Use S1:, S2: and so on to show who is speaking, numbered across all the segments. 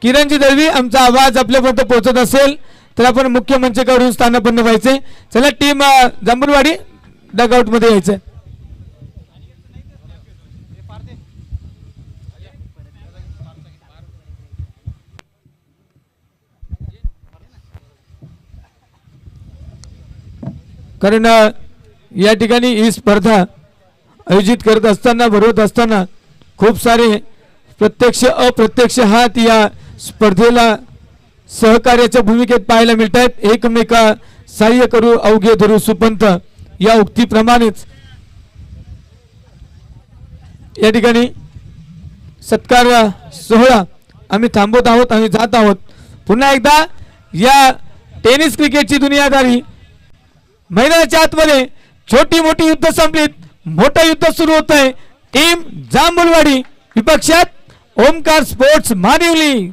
S1: किरणजी दळवी आमचा आवाज आपल्यापर्यंत पोहोचत असेल तर आपण मुख्य मंचावरून स्थानापन्न व्हायचे. चला टीम जांभूळवाडी डगआउट मध्ये यायचं. कारण या ठिकाणी ही स्पर्धा आयोजित करत असताना भरवत असताना खूप सारे प्रत्यक्ष अप्रत्यक्ष हात या स्पर्धेला सहकार्याच्या भूमिकेत पाहायला मिळत आहेत. एकमेका सहाय्य करू अवघे धरू सुपंथ या उक्तीप्रमाणेच या ठिकाणी सत्कार सोहळा आम्ही थांबवत आहोत. आम्ही जात आहोत. पुन्हा एकदा या टेनिस क्रिकेटची दुनियादारी मैदानाच्या आतमध्ये छोटी मोठी युद्ध संपलीत, मोठं युद्ध सुरू होत आहे. टीम जांभूळवाडी विपक्षात Omkar sports Manivali.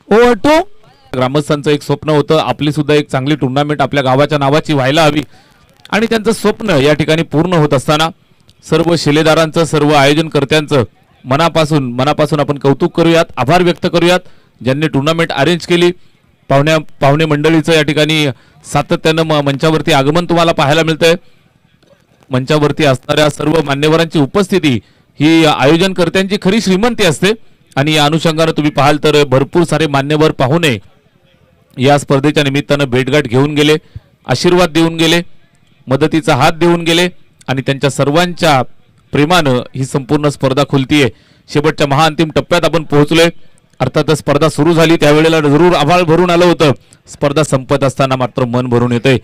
S1: Over two.
S2: ग्रामस्थांचं एक स्वप्न होतं, आपली सुद्धा एक चांगली टुर्नामेंट आपल्या गावाच्या नावाची व्हायला हवी आणि त्यांचं स्वप्न या ठिकाणी पूर्ण होत असताना सर्व शिलेदारांचं सर्व आयोजनकर्त्यांचं मनापासून आपण कौतुक करूयात, आभार व्यक्त करूयात ज्यांनी टुर्नामेंट अरेंज केली. पाहुणे मंडळीचं या ठिकाणी सातत्यानं मंचावरती आगमन तुम्हाला पाहायला मिळतंय. मंचावरती असणाऱ्या सर्व मान्यवरांची उपस्थिती ही आयोजनकर्त्यांची खरी श्रीमंती असते आणि या अनुषंगाने तुम्ही पाहाल तर भरपूर सारे मान्यवर पाहुणे या स्पर्धेच्या निमित्तानं भेटगाठ घेऊन गेले, आशीर्वाद देऊन गेले, मदतीचा हात देऊन गेले आणि त्यांच्या सर्वांच्या प्रेमानं ही संपूर्ण स्पर्धा खुलतीये. शेवटच्या महाअंतिम टप्प्यात आपण पोहोचलोय. अर्थातच स्पर्धा सुरू झाली त्यावेळेला जरूर आभाळ भरून आलं होतं. स्पर्धा संपत असताना मात्र मन भरून येतंय.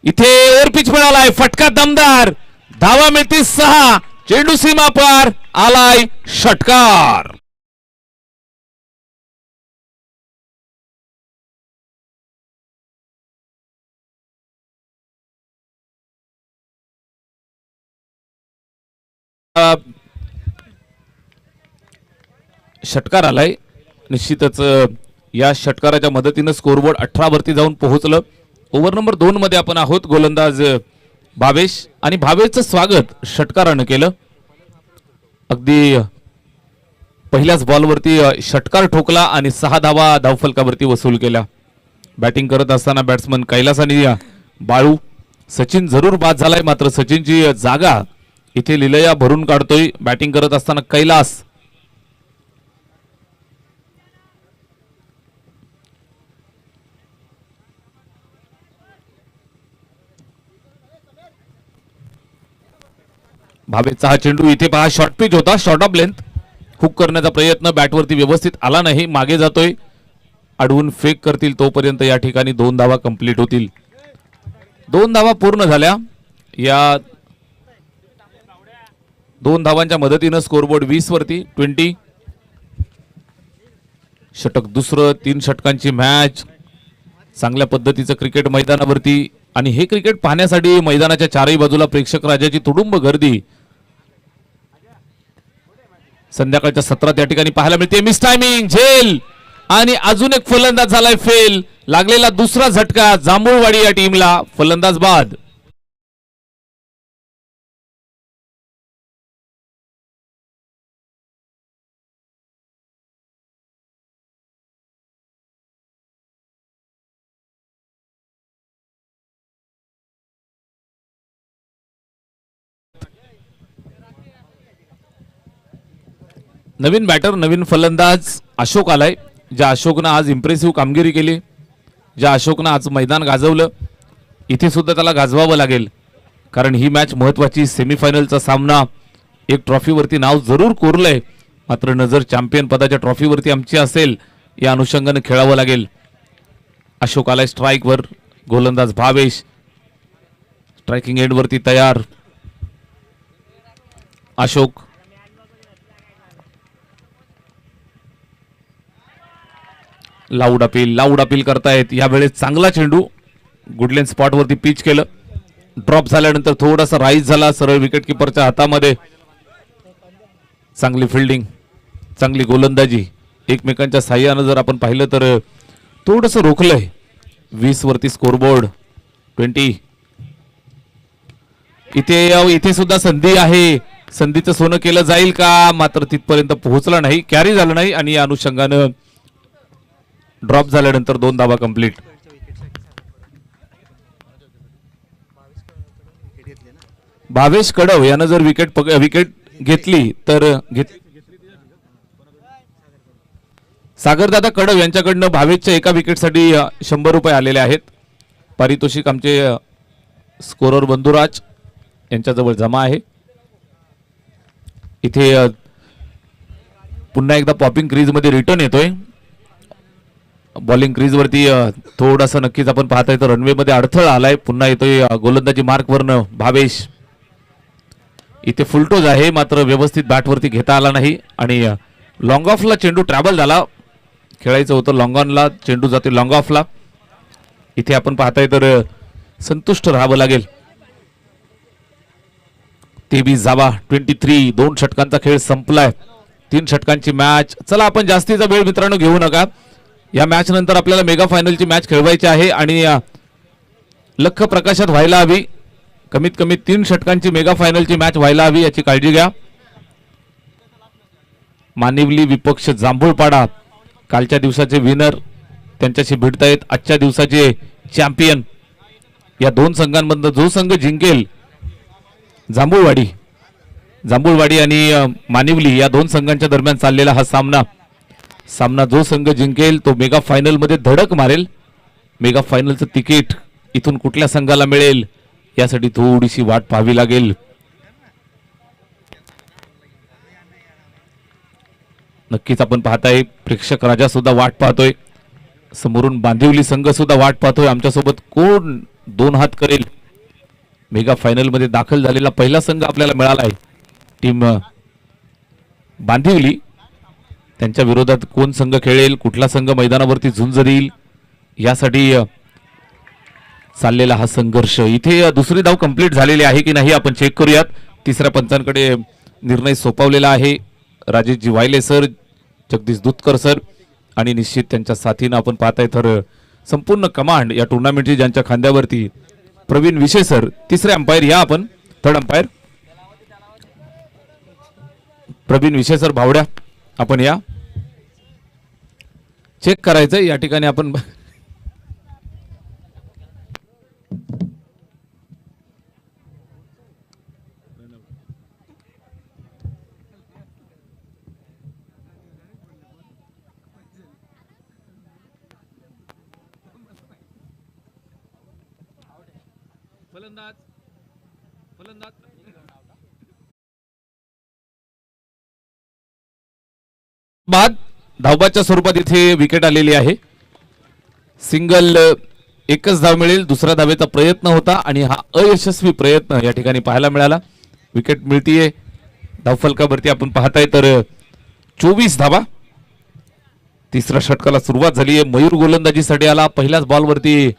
S2: इथे ओव्हरपिच मिळालाय, फटका दमदार, धावा मिळते 6, चेंडू सीमा पार, आलाय षटकार. षटकार आलाय. निश्चितच या षटकाराच्या मदतीनं स्कोरबोर्ड 18 वरती जाऊन पोहोचलं. ओव्हर नंबर 2 मध्ये आपण आहोत. गोलंदाज भावेश आणि भावेशचं स्वागत षटकारानं केलं. अगदी पहिल्याच बॉलवरती षटकार ठोकला आणि 6 धावा धावफलकावरती वसूल केल्या. बॅटिंग करत असताना बॅट्समन कैलास आणि बाळू. सचिन जरूर बाद झालाय मात्र सचिनची जागा इथे लिलया भरून काढतोय. बॅटिंग करत असताना कैलास. भावेचा हा चेंडू इथे पहा, शॉर्ट पिच होता, शॉर्ट ऑफ लेंथ. हुक करण्याचा प्रयत्न बॅटवरती व्यवस्थित आला नाही, मागे जातोय. अडवून फेक करतील तोपर्यंत या ठिकाणी 2 धावा कंप्लीट होतील. 2 धावा पूर्ण झाल्या. या 2 धावांच्या मदतीनं स्कोरबोर्ड 20 वरती 20. षटक दुसरं, 3 षटकांची मॅच. चांगल्या पद्धतीचं क्रिकेट मैदानावरती आणि हे क्रिकेट पाहण्यासाठी मैदानाच्या चारही बाजूला प्रेक्षक राजाची तुडुंब गर्दी संध्याकाळच्या सत्रात या ठिकाणी पाहायला मिळते. मिस टायमिंग, झेल आणि अजून एक फलंदाज झालाय फेल. लागलेला दुसरा झटका जांभूळवाडी या टीमला. फलंदाज बाद. नवीन बॅटर, नवीन फलंदाज अशोक आलाय. ज्या अशोकनं आज इम्प्रेसिव्ह कामगिरी केली, ज्या अशोकनं आज मैदान गाजवलं, इथे सुद्धा त्याला गाजवावं लागेल कारण ही मॅच महत्वाची. सेमीफायनलचा सामना. एक ट्रॉफीवरती नाव जरूर कोरलंय मात्र नजर चॅम्पियन पदाच्या ट्रॉफीवरती आमची असेल या अनुषंगाने खेळावं लागेल. अशोक आलाय स्ट्राईकवर. गोलंदाज भावेश स्ट्रायकिंग एंडवरती तयार. अशोक लाऊड अपील करतायत. यावेळेस चांगला चेंडू गुडलेन स्पॉट वरती पिच केलं. ड्रॉप झाल्यानंतर थोडासा राईज झाला सरळ विकेट किपरच्या हातामध्ये. चांगली फिल्डिंग, चांगली गोलंदाजी एकमेकांच्या साह्यानं जर आपण पाहिलं तर थोडंसं रोखलंय. 20 वरती स्कोरबोर्ड 20. इथे सुद्धा संधी आहे. संधीचं सोनं केलं जाईल का, मात्र तिथपर्यंत पोहोचला नाही, कॅरी झालं नाही आणि या अनुषंगानं ड्रॉप झाल्यानंतर 2 धावा कंप्लीट. भावेश कडव यानं जर विकेट घेतली तर सागरदादा कडव यांच्याकडनं भावेशच्या एका विकेटसाठी 100 रुपये आलेले आहेत. पारितोषिक आमचे स्कोरर बंधुराज यांच्याजवळ जमा आहे. इथे पुन्हा एकदा पॉपिंग क्रीज मध्ये रिटर्न येतोय. बॉलिंग क्रीज वरती थोडासा नक्कीच आपण पाहताय तर रनवे मध्ये अडथळा आलाय. पुन्हा येतोय गोलंदाजी मार्क वरनं भावेश. इथे फुलटोज आहे मात्र व्यवस्थित बॅट वरती घेता आला नाही आणि लॉंग ऑफला चेंडू ट्रॅव्हल झाला. खेळायचं होतं लॉंग ऑनला, चेंडू जाते लॉंग ऑफला. इथे आपण पाहताय तर संतुष्ट राहावं लागेल. 23 धावा 23. 2 षटकांचा खेळ संपलाय. 3 षटकांची मॅच. चला आपण जास्तीचा वेळ मित्रांनो घेऊ नका. या मॅच नंतर आपल्याला मेगा फायनलची मॅच खेळवायची आहे आणि लख प्रकाशात व्हायला हवी. कमीत कमी 3 षटकांची मेगा फायनलची मॅच व्हायला हवी याची काळजी घ्या. मानिवली विपक्ष जांभूळपाडा कालच्या दिवसाचे विनर त्यांच्याशी भिडतायत. आजच्या दिवसाचे चॅम्पियन. या 2 संघांमधून जो संघ जिंकेल, जांभूळवाडी आणि मानिवली या 2 संघांच्या दरम्यान चाललेला हा सामना जो संघ जिंकेल तो मेगा फायनल मध्ये धडक मारेल. मेगा फायनलचं तिकीट इथून कुठल्या संघाला मिळेल यासाठी थोडीशी वाट पाहावी लागेल. नक्कीच आपण पाहताय प्रेक्षक राजा सुद्धा वाट पाहतोय. समोरून बांदिवली संघ सुद्धा वाट पाहतोय आमच्यासोबत कोण 2 हात करेल. मेगा फायनल मध्ये दाखल झालेला पहिला संघ आपल्याला मिळाला आहे टीम बांदिवली. त्यांच्या विरोधात कोण संघ खेळेल, कुठला संघ मैदानावरती झुंज देईल यासाठी चाललेला हा संघर्ष. इथे दुसरी धाव कंप्लीट झालेली आहे की नाही आपण चेक करूयात. तिसऱ्या पंचांकडे निर्णय सोपवलेला आहे. राजेशजी वायले सर, जगदीश दुधकर सर आणि निश्चित त्यांच्या साथीनं आपण पाहताय तर संपूर्ण कमांड या टुर्नामेंटची ज्यांच्या खांद्यावरती प्रवीण विशे सर. तिसरे अंपायर या आपण, थर्ड अंपायर प्रवीण विशे सर भावड्या आपण या. चेक करायचं या ठिकाणी आपण. बाद धावबाच्या स्वरूपात इथे विकेट आलेली आहे. सिंगल एकच धाव मिळेल. दुसऱ्या धावेचा प्रयत्न होता आणि हा अयशस्वी प्रयत्न या ठिकाणी पाहायला मिळाला. विकेट मिळतीये धावफलकावरती आपण पाहताय तर 24 धावा. तिसऱ्या षटकाला सुरुवात झाली आहे. मयूर गोलंदाजीसाठी आला. पहिल्याच बॉलवरती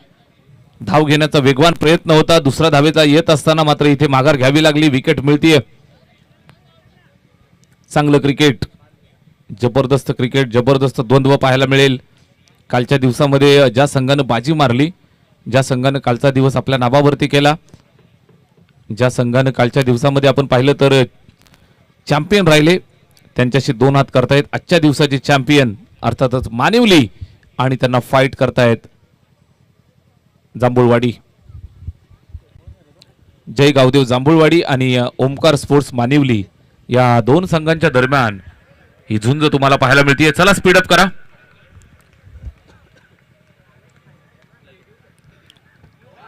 S2: धाव घेण्याचा वेगवान प्रयत्न होता. दुसऱ्या धावेचा येत असताना मात्र इथे माघार घ्यावी लागली. विकेट मिळतीये. चांगलं क्रिकेट, जबरदस्त क्रिकेट, जबरदस्त द्वंद्व पाहायला मिळेल. कालच्या दिवसामध्ये ज्या संघानं बाजी मारली, ज्या संघानं कालचा दिवस आपल्या नावावरती केला, ज्या संघानं कालच्या दिवसामध्ये आपण पाहिलं तर चॅम्पियन राहिले, त्यांच्याशी 2 हात करतायत आजच्या दिवसाचे चॅम्पियन अर्थातच मानिवली आणि त्यांना फाईट करतायत जांभूळवाडी. जय गावदेव जांभूळवाडी आणि ओमकार स्पोर्ट्स मानिवली या 2 संघांच्या दरम्यान ही झुंज तुम्हाला पाहायला मिळते. चला स्पीडअप करा.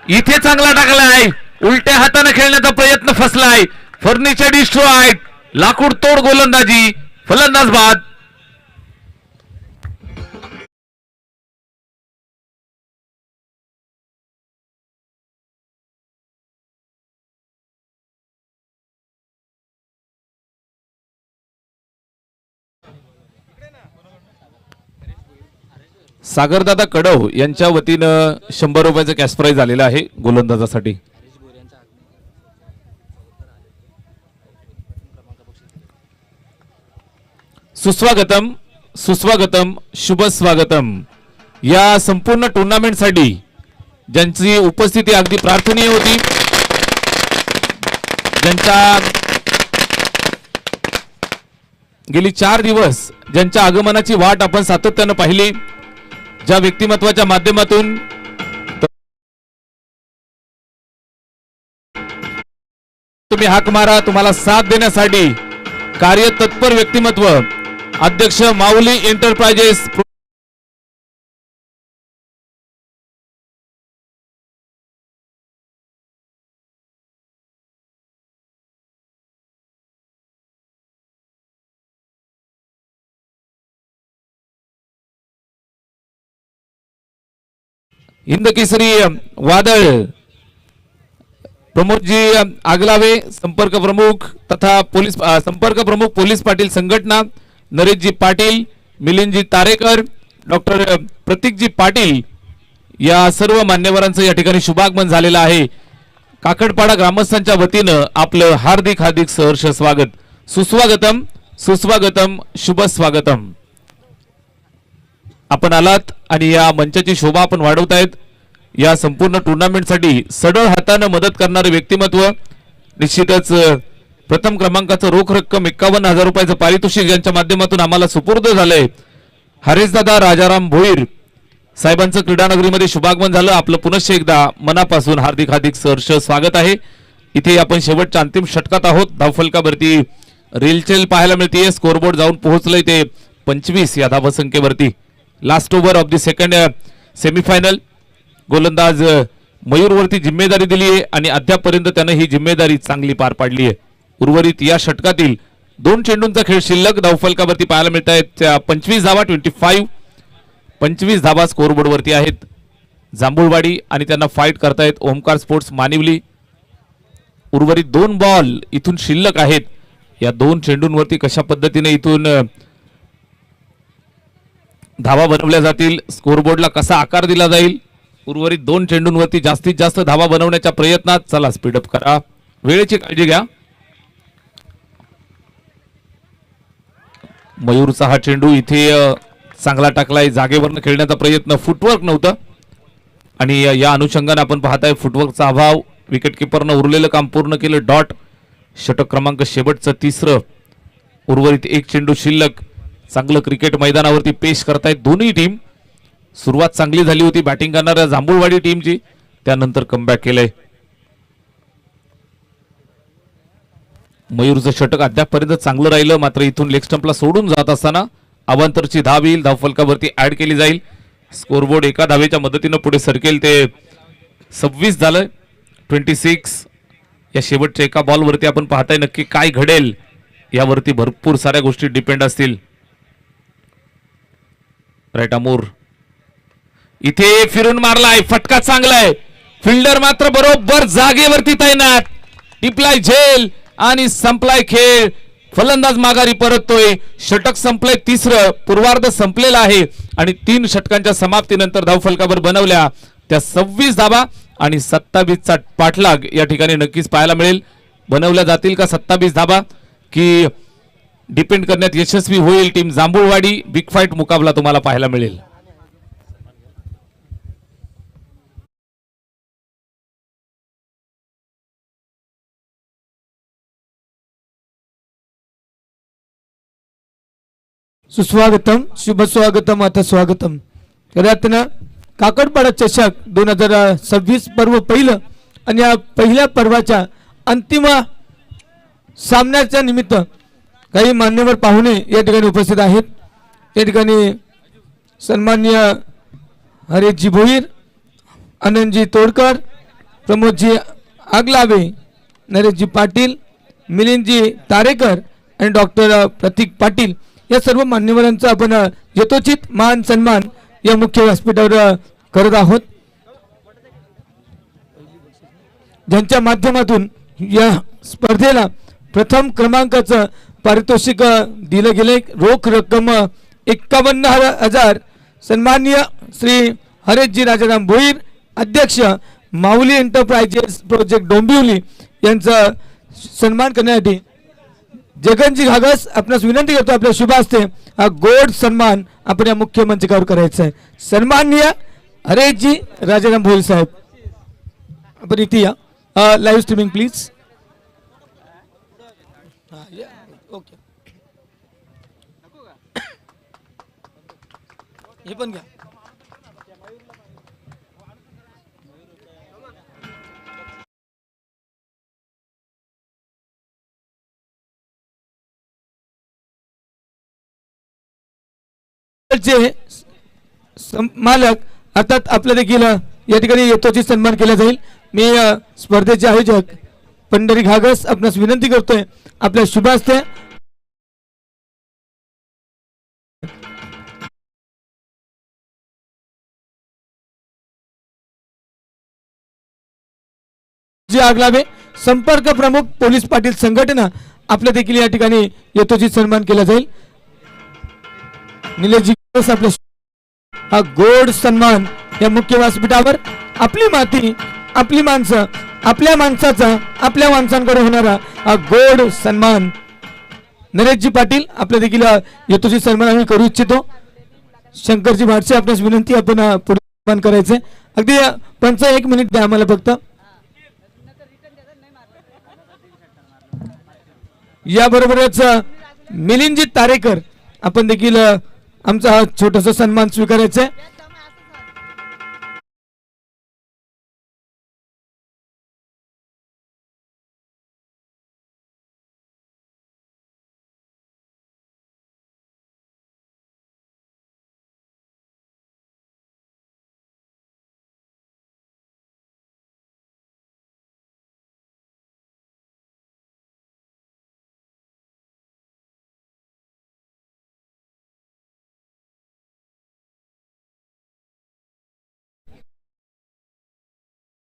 S2: इथे चांगला टाकलाय. उलट्या हाताने खेळण्याचा प्रयत्न फसलाय. Furniture destroy. लाकूड तोड गोलंदाजी. फलंदाज बाद. सागरदादा कडव यांच्या वतीनं 100 रुपयाचं कॅश प्राइज आलेलं आहे गोलंदाजासाठी. सुस्वागतम, सुस्वागतम, शुभ स्वागतम. या संपूर्ण टुर्नामेंटसाठी ज्यांची उपस्थिती अगदी प्रार्थनीय होती, ज्यांच्या गेली 4 दिवस ज्यांच्या आगमनाची वाट आपण सातत्यानं पाहिली, ज्या व्यक्तिमत्वाच्या माध्यमातून तुम्ही हाक मारा, तुम्हाला साथ देण्यासाठी कार्य तत्पर व्यक्तिमत्व अध्यक्ष माऊली एंटरप्राइजेस हिंदकेसरी वादळ प्रमोदजी आगलावे संपर्क प्रमुख तथा संपर्क प्रमुख पोलीस पाटील संघटना, नरेशजी पाटील, मिलिंदजी तारेकर, डॉक्टर प्रतीकजी पाटील या सर्व मान्यवरांचं या ठिकाणी शुभागमन झालेलं आहे. काकडपाडा ग्रामस्थांच्या वतीनं आपलं हार्दिक हार्दिक सहर्ष स्वागत. सुस्वागतम सुस्वागतम शुभ स्वागतम. आपण आलात आणि या मंचाची शोभा आपण वाढवतायत. या संपूर्ण टुर्नामेंटसाठी सढळ हाताने मदत करणारे व्यक्तिमत्व निश्चितच प्रथम क्रमांकाचं रोख रक्कम 51,000 रुपयाचं पारितोषिक यांच्या माध्यमातून आम्हाला सुपूर्द झालंय. हरेशदादा राजाराम भोईर साहेबांचं क्रीडानगरीमध्ये शुभागमन झालं. आपलं पुनश्च एकदा मनापासून हार्दिक हार्दिक सहर्ष स्वागत आहे. इथे आपण शेवटच्या अंतिम षटकात आहोत. धावफलकावरती रेलचेल पाहायला मिळते. स्कोरबोर्ड जाऊन पोहोचलंय ते 25 या धावसंख्येवरती. Last over of the second semifinal. गोलंदाज मयूरवरती जिम्मेदारी दिली आहे आणि अद्यापपर्यंत त्यानं ही जिम्मेदारी चांगली पार पाडली आहे. उर्वरित या षटकातील 2 चेंडूंचा खेळ शिल्लक धावफलकावरती पाहायला मिळत आहेत. 25 धावा 25 धावा स्कोरबोर्डवरती आहेत. जांभूळवाडी आणि त्यांना फाईट करतायत ओमकार स्पोर्ट्स मानिवली. उर्वरित 2 बॉल इथून शिल्लक आहेत. या 2 चेंडूंवरती कशा पद्धतीने इथून धावा बनवल्या जातील, स्कोरबोर्डला कसा आकार दिला जाईल. उर्वरित 2 चेंडूंवरती जास्तीत जास्त धावा बनवण्याच्या प्रयत्नात. चला स्पीडअप करा, वेळेची काळजी घ्या. मयूरचा हा चेंडू इथे चांगला टाकलाय. जागेवरनं खेळण्याचा प्रयत्न, फुटवर्क नव्हतं आणि या अनुषंगाने आपण पाहताय फुटवर्कचा अभाव. विकेटकीपरनं उरलेलं काम पूर्ण केलं. डॉट. षटक क्रमांक शेवटचं 3रं. उर्वरित 1 चेंडू शिल्लक. चांगलं क्रिकेट मैदानावरती पेश करतायत दोन्ही टीम. सुरुवात चांगली झाली होती बॅटिंग करणाऱ्या जांभूळवाडी टीमची, त्यानंतर कमबॅक केलंय. मयूरचं षटक अद्यापपर्यंत चांगलं राहिलं, मात्र इथून लेग स्टंपला सोडून जात असताना अवांतरची धाव येईल. धावफलकावरती ऍड केली जाईल. स्कोरबोर्ड एका धावेच्या मदतीनं पुढे सरकेल. ते 26 झालं. 26 या शेवटच्या एका बॉलवरती आपण पाहताय नक्की काय घडेल यावरती भरपूर साऱ्या गोष्टी डिपेंड असतील. राईट अमोर इथे फिरून मारलाय. फटका चांगलाय. फिल्डर मात्र बरोबर जागेवरती तैनात. टिपलाय झेल आणि संपलाय खेळ. फलंदाज माघारी परततोय. षटक संपलंय 3रं. पूर्वार्ध संपलेला आहे आणि 3 षटकांच्या समाप्तीनंतर धावफलकावर बनवल्या त्या 26 धावा आणि 27चा पाठलाग या ठिकाणी नक्कीच पाहायला मिळेल. बनवल्या जातील का 27 धावा की डिपेंड करण्यात यशस्वी होईल टीम जांभूळवाडी. बिग फाईट मुकाबला तुम्हाला पाहायला मिळेल.
S1: सुस्वागतम शुभ स्वागतम अथ स्वागतम. खऱ्यातनं काकडपाडा चषक 2026 पर्व पहिलं आणि या पहिल्या पर्वाच्या अंतिम सामन्याच्या निमित्त काही मान्यवर पाहुणे या ठिकाणी उपस्थित आहेत. या ठिकाणी सन्माननीय हरेशजी भोईर, आनंदजी तोडकर, प्रमोदजी आगलावे, नरेशजी पाटील, मिलिंदजी तारेकर आणि डॉक्टर प्रतीक पाटील या सर्व मान्यवरांचा आपण यथोचित मान सन्मान या मुख्य व्यासपीठावर करत आहोत, ज्यांच्या माध्यमातून या स्पर्धेला प्रथम क्रमांकाचं पारितोषिक दिलं गेले. रोख रक्कम 51,000 सन्माननीय श्री हरेशजी राजाराम भोईर, अध्यक्ष माऊली एंटरप्राइजेस प्रोजेक्ट डोंबिवली यांचा सन्मान करण्यासाठी जगनजी घागस आपणास विनंती करतो आपल्या शुभ हस्ते हा गोड सन्मान आपण या मुख्य मंचावर करायचा आहे. सन्माननीय हरेशजी राजाराम भोईर साहेब, आपण इथे या. Live streaming please. हे पण घ्या. मालक अर्थात आपल्या देखील या ठिकाणी येतोची सन्मान केला जाईल. मी स्पर्धेचे आयोजक पंढरी घागस आपणास विनंती करतोय आपल्या शुभ हस्ते जी आग लावे. संपर्क प्रमुख पोलीस पाटील संघटना आपल्या देखील या ठिकाणी येतोची सन्मान केला जाईल. निलेशजी आपल्या हा गोड सन्मान या मुख्य व्यासपीठावर आपली माती आपली माणसं आपल्या माणसाचा आपल्या माणसांकडे होणारा हा गोड सन्मान नरेशजी पाटील आपल्या देखील येतोची सन्मान आम्ही करू इच्छितो. शंकरजी भाटसे आपल्यास विनंती आपण पुढे सन्मान करायचे. अगदी पंच 1 मिनिट द्या आम्हाला फक्त. याबरोबरच मिलिंदजी तारेकर आपण देखील आमचा हा छोटासा सन्मान स्वीकारायचा आहे.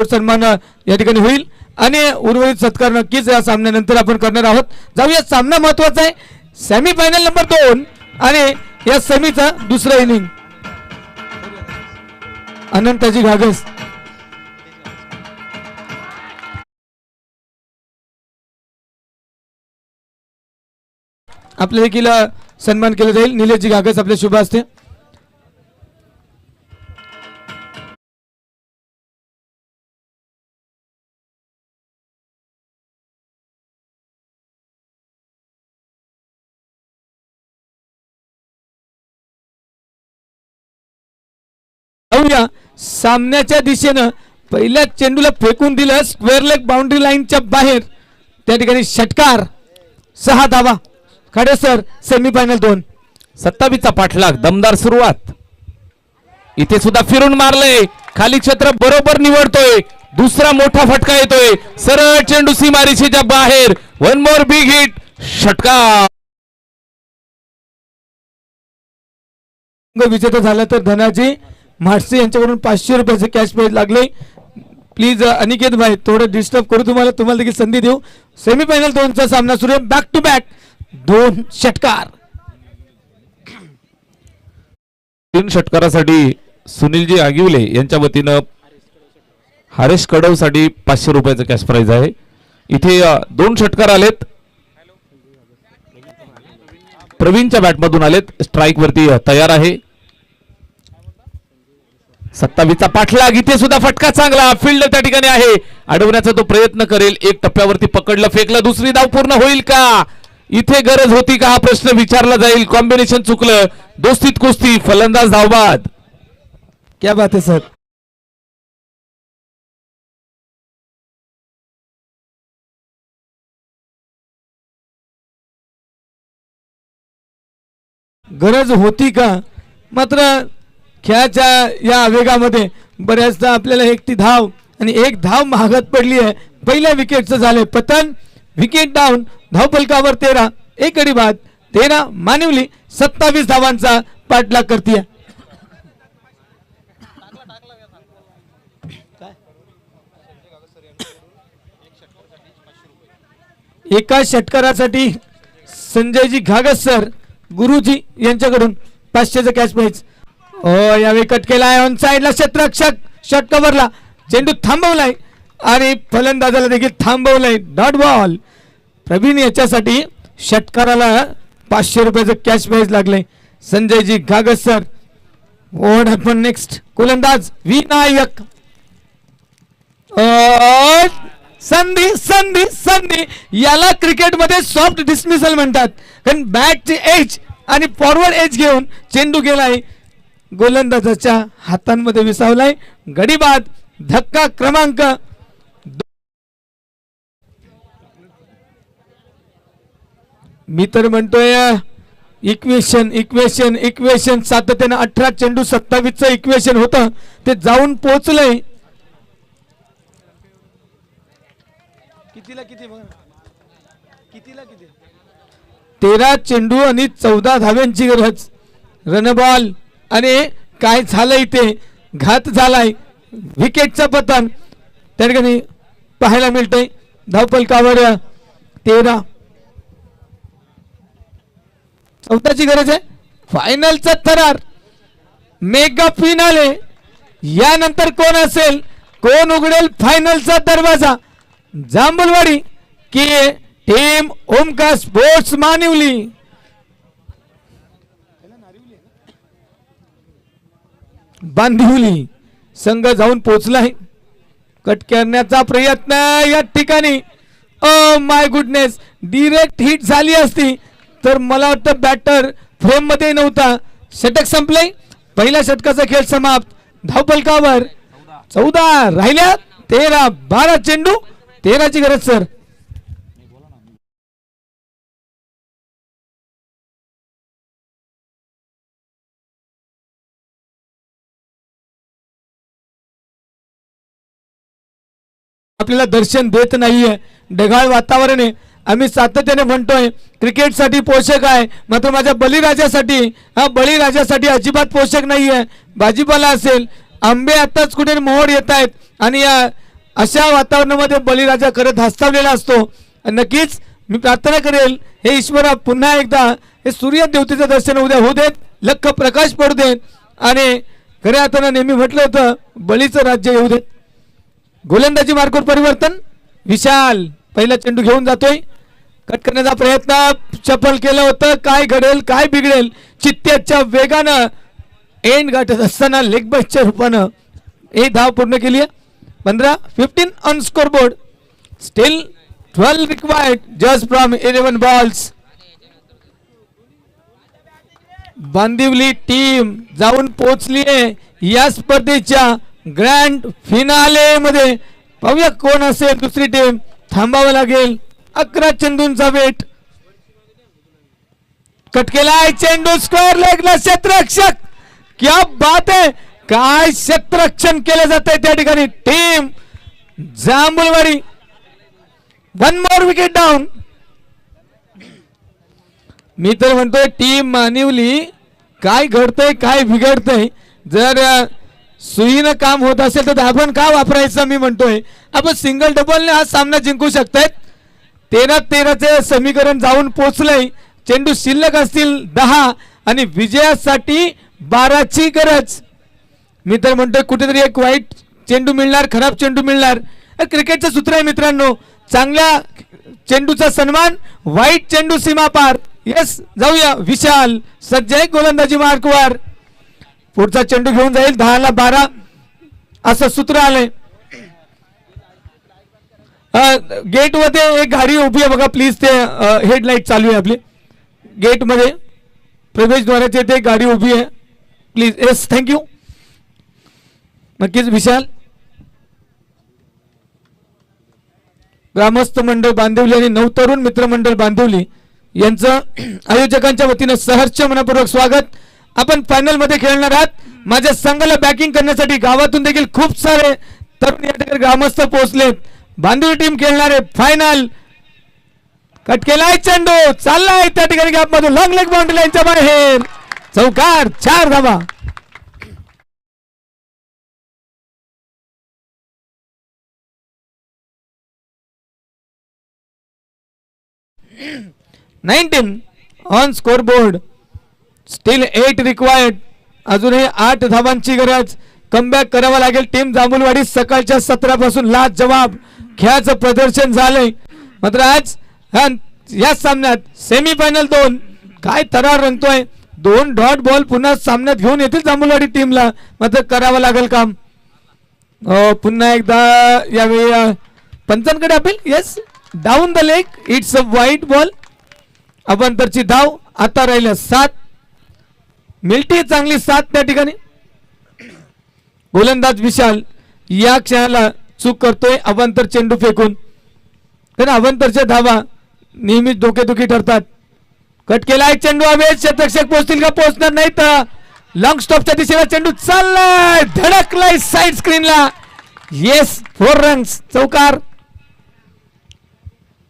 S1: सन्मान या ठिकाणी होईल आणि उर्वरित सत्कार नक्कीच या सामन्यानंतर आपण करणार आहोत. जाऊया, सामना महत्वाचा आहे. सेमी फायनल नंबर 2 आणि या सेमीचा दुसरा इनिंग. अनंताजी घागस आपल्या देखील सन्मान केला जाईल. निलेशजी घागस आपल्या शुभ हस्ते. सामन्याच्या दिशेनं पहिल्या चेंडूला फेकून दिलं स्क्वेअर लेग बाउंड्री लाईनच्या बाहेर. त्या ठिकाणी षटकार 6 धावा. खडे सर सेमीफायनल 2.
S2: 27चा पाठलाग दमदार सुरुवात. इथे सुद्धा फिरून मारलंय. खाली क्षेत्र बरोबर निवडतोय. दुसरा मोठा फटका येतोय. सरळ चेंडू सीमारेषेच्या बाहेर. 1 मोर बिग हिट. षटकार.
S1: विजेता झाला तर धनाजी म्हाटसे यांच्याकडून 500 रुपयाचे कॅश प्राइज लागले. प्लीज अनिकेत भाई थोडं डिस्टर्ब करू तुम्हाला देखील संधी देऊ. सेमीफायनल 2चा सामना सुरू आहे. बॅक टू बॅक 2 षटकार.
S2: 3 षटकारासाठी सुनीलजी आगिवले यांच्या वतीनं हरेश कडवसाठी 500 रुपयाचं कॅश प्राइज आहे. इथे 2 षटकार आलेत. प्रवीणच्या बॅटमधून आलेत. स्ट्राईक वरती तयार आहे. 27चा पाठलाग. इथे सुद्धा फटका चांगला. फील्ड त्या ठिकाणी आहे. अडवण्याचा तो प्रयत्न करेल. 1 टप्प्यावरती पकडलं, फेकलं. दुसरी धाव पूर्ण होईल का? इथे गरज होती का हा प्रश्न विचारला जाईल. कॉम्बिनेशन चुकलं. दोस्तीत कुस्ती. फलंदाज धावबाद.
S1: क्या बात है सर. गरज होती का? मात्र खेळाच्या या आवेगामध्ये बऱ्याचदा आपल्याला 1 ती धाव आणि 1 धाव महागत पडली आहे. पहिल्या विकेटचं झालंय पतन. Wicket down. धावफलकावर 13. 1 गडी बाद. 13 मानिवली 27 धावांचा पाठलाग करते. एका षटकारासाठी संजयजी घागस सर गुरुजी यांच्याकडून 500चं कॅश प्राइज. यावेळी कट केलाय ऑन साइडला. क्षेत्ररक्षक शॉट कव्हरला चेंडू थांबवलाय आणि फलंदाजाला देखील थांबवलाय. Dot ball. प्रवीण याच्यासाठी षटकाराला 500 रुपयाचं कॅश प्राइज लागले. Sanjayji घागस sir. What happen next. गोलंदाज विनायक. संधी संधी संधी. याला क्रिकेटमध्ये सॉफ्ट डिसमिसल म्हणतात. कारण बॅटची एज आणि फॉरवर्ड एज घेऊन चेंडू गेलाय. गोलंदाजाच्या हातांमध्ये विसावलाय. गडी बाद. धक्का क्रमांक मी तर म्हणतोय इक्वेशन सातत्याने 18 चेंडू 27चं इक्वेशन होतं ते जाऊन पोहोचलंय. कितीला किती 13 चेंडू आणि 14 धाव्यांची गरज. रनबॉल आणि काय झालं इथे घात झालाय. विकेटचं पतन त्या ठिकाणी पाहायला मिळतंय. धावफलकावर 13 14ची गरज आहे. फायनलचा थरार मेगा फिनाले यानंतर कोण असेल कोण उघडेल फायनलचा दरवाजा. जांभूलवाडी की टीम ओमकार स्पोर्ट्स मानिवली. बांदिवली संघ जाऊन पोहोचलाय. कट करण्याचा प्रयत्न या ठिकाणी. ओ माय गुडनेस डिरेक्ट हिट झाली असती तर मला वाटतं बॅटर फ्रेम मध्ये नव्हता. षटक संपले. पहिल्या षटकाचा खेळ समाप्त. धावफलकावर 14 राहिल्या. 12 चेंडू 13ची गरज सर. आपल्याला दर्शन देत नाहीये. ढगाळ वातावरण आहे. आम्ही सातत्याने म्हणतोय क्रिकेटसाठी पोषक आहे मात्र माझ्या बळीराजासाठी अजिबात पोषक नाहीये. भाजीपाला असेल आंबे आताच कुठे मोहर येत आहेत आणि या अशा वातावरणामध्ये बळीराजा करत हस्तावलेला असतो. नक्कीच मी प्रार्थना करेल हे ईश्वरा पुन्हा एकदा हे सूर्य देवतेचं दर्शन उद्या होऊ देत. लख प्रकाश पडू देत आणि खऱ्या अर्थानं नेहमी म्हटलं होतं बळीचं राज्य येऊ देत. गोलंदाजी मार्गावर परिवर्तन. विशाल पहिला चेंडू घेऊन जातोय. कट करण्याचा प्रयत्न चपल केलं होतं. काय घडेल काय बिघडेल. चित्त्याच्या वेगानं एंड गाठत असताना लेग बाईच्या रूपानं एक धाव पूर्ण केली आहे. 15 on score board. Still 12 required just from 11 balls. Bandivali team जाऊन पोहोचली आहे या स्पर्धेच्या ग्रँड फिनाले मध्ये. पाहूया कोण असेल दुसरी टीम. थांबावं लागेल. 11 चेंडूंचा वेट. कट केलाय चेंडू स्क्वेअर लेगला. क्षेत्ररक्षक क्या बात आहे. काय क्षेत्ररक्षण केलं जात आहे त्या ठिकाणी. Team Jambhulwadi 1 more wicket down. मी तर म्हणतोय टीम मानिवली काय घडतंय काय बिघडतंय. जर सुईनं काम होत असेल तर आपण का वापरायचं. मी म्हणतोय आपण सिंगल डबलने हा सामना जिंकू शकतायत. 13-13चे समीकरण जाऊन पोहोचलंय. चेंडू शिल्लक असतील 10 आणि विजयासाठी 12ची गरज. मी तर म्हणतोय कुठेतरी एक वाईट चेंडू मिळणार खराब चेंडू मिळणार. क्रिकेटचं सूत्र आहे मित्रांनो. चांगल्या चेंडूचा सन्मान वाईट चेंडू सीमा पार. येस जाऊया. विशाल सज्ज आहे गोलंदाजी मार्कवर. पुढचा चेंडू घेऊन जाईल. 10ला 12 असं सूत्र आलंय. गेट मध्ये एक गाडी उभी आहे बघा प्लीज. ते हेडलाईट चालू आहे आपली गेट मध्ये प्रवेशद्वाराच्या इथे गाडी उभी आहे प्लीज. Yes thank you. नक्कीच विशाल. ग्रामस्थ मंडळ बांदिवली आणि नवतरुण मित्र मंडळ बांदिवली यांचं आयोजकांच्या वतीनं सहर्ष मनपूर्वक स्वागत. आपण फायनल मध्ये खेळणार आहात. माझ्या संघाला बॅकिंग करण्यासाठी गावातून देखील खूप सारे तरुण या ठिकाणी ग्रामस्थ पोहोचलेत. बांदिवली टीम खेळणार आहे फायनल. कट केलाय चेंडू चाललाय त्या ठिकाणी गॅप मधून लॉंग लेग बाउंड्री लाईनच्या बाहेर. चौकार 4 धावा. $19 on score board. Steel 8 required. अजूनही 8 धावांची गरज. कमबॅक करावा लागेल टीम जांभूलवाडी. सकाळच्या 17 पासून लाजवाब खेळाचं प्रदर्शन झालंय मात्र आज या सामन्यात सेमीफायनल 2 काय थरार रंगतोय. 2 डॉट बॉल पुन्हा सामन्यात घेऊन येतील जांभूलवाडी टीमला मात्र करावं लागेल काम. पुन्हा एकदा यावेळी पंचांकडे appeal. Yes down the leg. It's a wide ball. अवंतरची धाव आता राहिल्या 7. मिल्टी चांगली 7 त्या ठिकाणी. गोलंदाज विशाल या क्षणाला चूक करतोय अवांतर चेंडू फेकून, कारण अवांतरच्या धावा नेहमीच डोकेदुखी ठरतात. कट केला एक चेंडू हवेत, शतरक्षक पोहोचतील का, पोहोचणार नाही तर लॉंग स्टॉपच्या दिशेला चेंडू चाललाय, धडकलाय साइड स्क्रीनला. येस 4 रन्स, चौकार,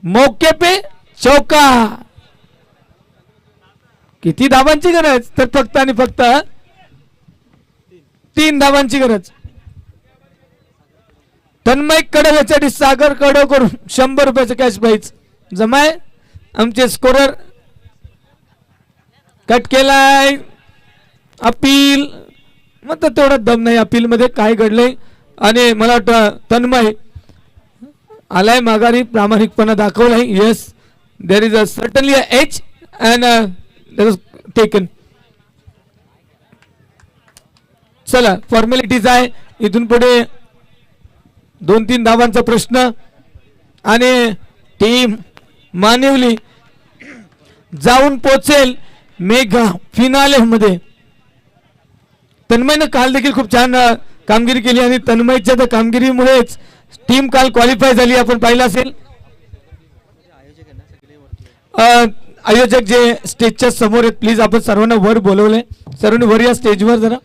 S1: मौके पे चौका. किती धावांची गरज, तर फक्त आणि फक्त 3 धावांची गरज. तन्मय कडव यासाठी सागर कडव करून 100 रुपयाचं कॅश प्राइज जमाय. आमचे स्कोरर कट केलाय, अपील मग तेवढा दम नाही अपील मध्ये, काय घडलंय. आणि मला वाटतं तन्मय आलाय माघारी, प्रामाणिकपणा दाखवलाय. Yes there is a certainly H and taken. चला फॉर्मॅलिटीज आहे, इथून पुढे 2-3 धावांचा प्रश्न आणि टीम मानिवली जाऊन पोहोचेल मेगा फिनाले मध्ये. तन्मयनं काल देखील खूप छान कामगिरी केली आणि तन्मयच्या त्या कामगिरीमुळेच टीम काल क्वालिफाय झाली, आपण पाहिलं असेल. आयोजक जे स्टेजच्या समोर आहेत, प्लीज आपण सर्वांना वर बोलवलंय, सर्वांनी वर या स्टेजवर जरा,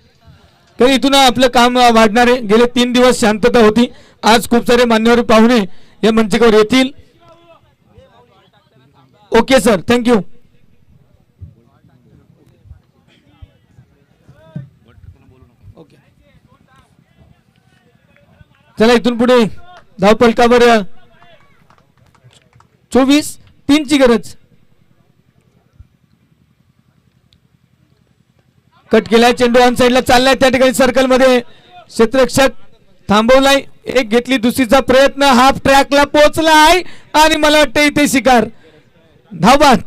S1: तर इथून आपलं काम वाढणार आहे. गेले 3 दिवस शांतता होती, आज खूप सारे मान्यवर पाहुणे या मंचावर येतील. Okay sir, thank you. ओके चला इथून पुढे धावपलकावर 24-3 ची गरज. कट केलाय चेंडू ऑन साइडला चाललाय, त्या ठिकाणी सर्कल मध्ये क्षेत्ररक्षक थांबवलाय, एक घेतली दुसरीचा प्रयत्न, हाफ ट्रॅकला पोहोचलाय आणि मला वाटतं इथे शिकार. धावबाद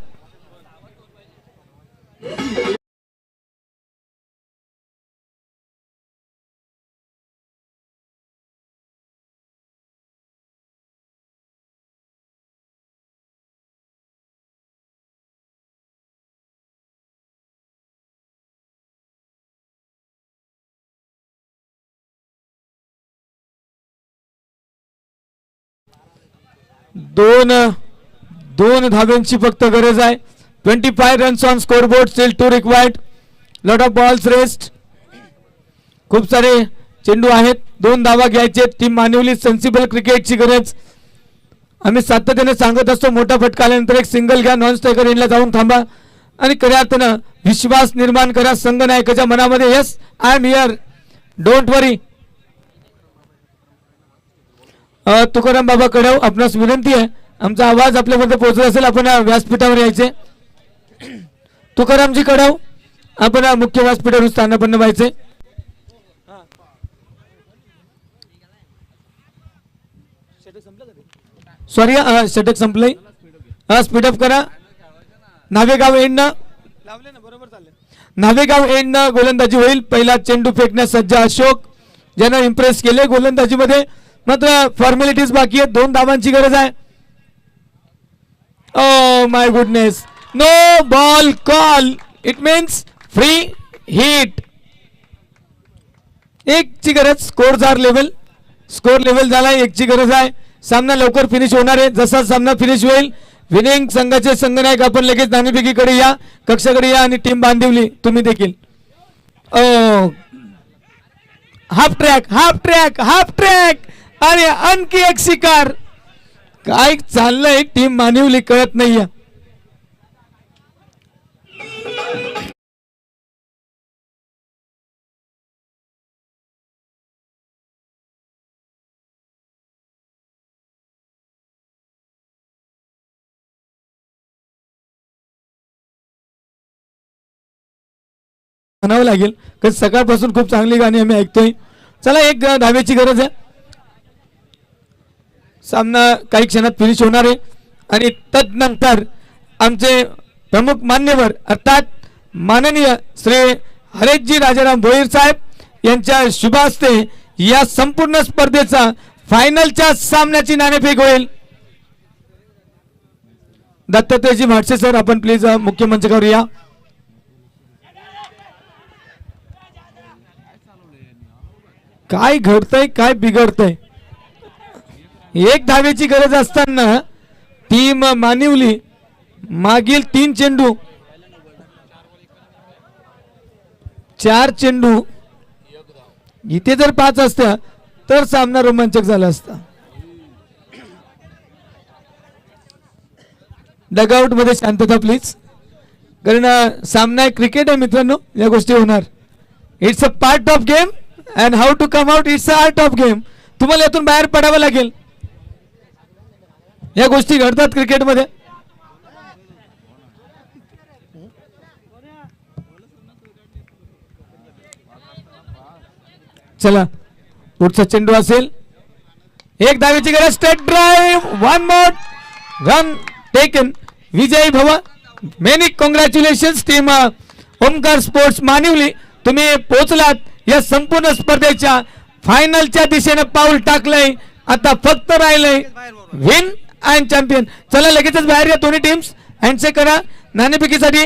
S1: दोन धाब्यांची फक्त गरज आहे. 25 runs on scoreboard, still 2 required, lot of balls rest. खूप सारे चेंडू आहेत, 2 धावा घ्यायचे. टीम मानिवली सेन्सिबल क्रिकेटची गरज. आम्ही सातत्याने सांगत असतो, मोठा फटका आल्यानंतर एक सिंगल घ्या, नॉन स्ट्रायकर एंडला जाऊन थांबा आणि खऱ्या अर्थानं विश्वास निर्माण करा संघनायकाच्या मनामध्ये. Yes I am here, don't worry. Tukaram Baba Kadav, आपणास विनंती आहे, आमचा आवाज आपल्यापर्यंत पोहोचला असेल आपण व्यासपीठावर यायचे. तुकारामजी कडव, आपण मुख्य व्यासपीठावर स्थानापन्न व्हायचे. सॉरी षटक संपलंय, स्पीडअप करा. नावेगाव एंड लावले ना, बरोबर चालले. नावेगाव एंड गोलंदाजी होईल. पहिला चेंडू फेकण्यास सज्ज अशोक, ज्यानं इम्प्रेस केले गोलंदाजीमध्ये. मात्र फॉर्मॅलिटीज बाकी आहेत, 2 धावांची गरज आहे. Oh my goodness, no ball call, it means free hit. 1 ची गरज, स्कोर लेवल झालाय, 1 ची गरज आहे. सामना लवकर फिनिश होणार आहे. जसा सामना फिनिश होईल, विनिंग संघाचे संघनायक आपण लगेच नाणेफेकीकडे या, कक्षाकडे या आणि टीम बांधिवली तुम्ही देखील. हाफ ट्रॅक आणि आणखी एक शिकार. काय चाललंय टीम मानिवली कळत नाहीये. म्हणावं लागेल, कारण सकाळपासून खूप चांगली गाणी आम्ही ऐकतोय. चला 1 धावेची गरज आहे. सामना काही क्षणात फिनिश होणार आहे आणि तदनंतर आमचे प्रमुख मान्यवर अर्थात माननीय श्री हरेशजी राजाराम भोईर साहेब यांच्या शुभ हस्ते या संपूर्ण स्पर्धेचा फायनलच्या सामन्याची नाणेफेक होईल. दत्तात्रेयजी म्हाटसे सर, आपण प्लीज मुख्य मंचावर या. काय घडतंय काय बिघडतंय. एक धावेची गरज असताना टीम मानिवली मागील 3 चेंडू 4 चेंडू इथे जर 5 असतं तर सामना रोमांचक झाला असता. डगआउट मध्ये शांतता प्लीज, कारण सामना क्रिकेट आहे मित्रांनो, या गोष्टी होणार. It's a part of game and how to come out it's a art of game. तुम्हाला यातून बाहेर पडावं लागेल. या गोष्टी घडतात क्रिकेटमध्ये. चला पुढचा चेंडू असेल. एक धावेची गरज, straight drive, 1 more run taken. विजयी भवा, many congratulations team Omkar sports Manivali. तुम्ही पोहोचलात या संपूर्ण स्पर्धेच्या फायनलच्या दिशेने पाऊल टाकलंय. आता फक्त राहिलंय विन अँड चॅम्पियन. चला लगेचच बाहेर या दोन्ही टीम्स, हँडशेक करा नाणेफेकीसाठी.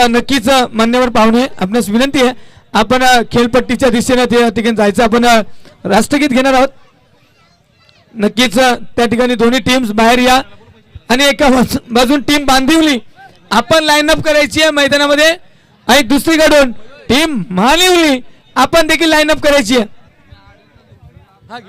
S1: नक्कीच मान्यवर पाहुणे, आपणास विनंती आहे आपण खेळपट्टीच्या दिशेने त्या ठिकाणी जायचं. आपण राष्ट्रगीत घेणार आहोत. नक्कीच त्या ठिकाणी दोन्ही टीम्स बाहेर या आणि एका बाजून टीम बांधिवली आपण लाईन अप करायची आहे मैदानामध्ये आणि दुसरीकडून टीम मानिवली आपण देखील लाईन अप करायची आहे.